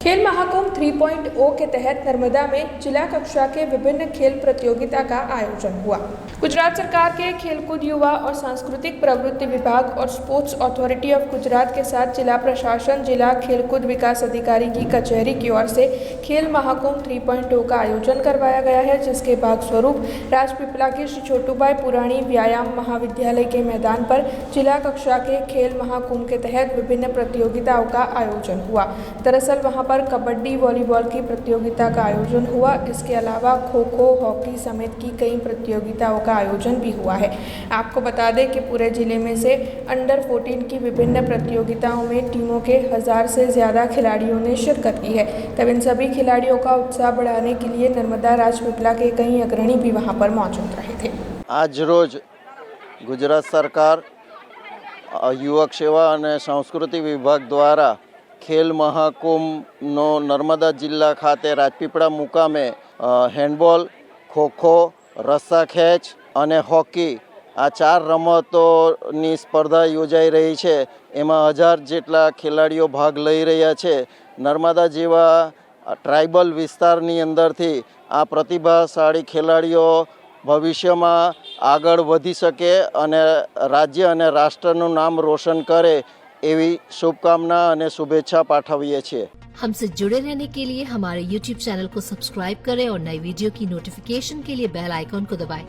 खेल महाकुंभ 3.0 के तहत नर्मदा में जिला कक्षा के विभिन्न खेल प्रतियोगिता का आयोजन हुआ। गुजरात सरकार के खेलकूद युवा और सांस्कृतिक प्रवृत्ति विभाग और स्पोर्ट्स अथॉरिटी ऑफ गुजरात के साथ जिला प्रशासन, जिला खेलकूद विकास अधिकारी की कचहरी की ओर से खेल महाकुंभ 3.0 का आयोजन करवाया गया है, जिसके भाग स्वरूप राजपीपला के श्री छोटूभाई पुराणी व्यायाम महाविद्यालय के मैदान पर जिला कक्षा के खेल महाकुंभ के तहत विभिन्न प्रतियोगिताओं का आयोजन हुआ। दरअसल वहां पर कबड्डी, वॉलीबॉल की प्रतियोगिता का आयोजन हुआ। इसके अलावा खो खो, हॉकी समेत की कई प्रतियोगिताओं का आयोजन भी हुआ है। आपको बता दें कि पूरे जिले में से अंडर 14 की विभिन्न प्रतियोगिताओं में टीमों के 1000 से ज़्यादा खिलाड़ियों ने शिरकत की है। तब इन सभी खिलाड़ियों का उत्साह बढ़ाने के लिए नर्मदा राजपीपला के कई अग्रणी भी वहां पर मौजूद रहे थे। आज रोज गुजरात सरकार युवक सेवा और सांस्कृतिक विभाग द्वारा खेल महाकुंभનો नर्मदा जिल्ला खाते राजपीपळा मुकामे हेन्डबॉल, खो खो, रस्सा खेच અને હોકી આ 4 રમતોની સ્પર્ધા યોજાઈ રહી છે। એમાં 1000 જેટલા ખેલાડીઓ ભાગ લઈ રહ્યા છે। નર્મદા જેવા ટ્રાઇબલ વિસ્તારની અંદરથી આ પ્રતિભાશાળી ખેલાડીઓ ભવિષ્યમાં આગળ વધી શકે અને રાજ્ય અને રાષ્ટ્રનું નામ રોશન કરે એવી શુભકામના અને શુભેચ્છા પાઠવીએ છીએ। हमसे जुड़े रहने के लिए हमारे YouTube चैनल को सब्सक्राइब करें और नई वीडियो की नोटिफिकेशन के लिए बेल आइकॉन को दबाएं।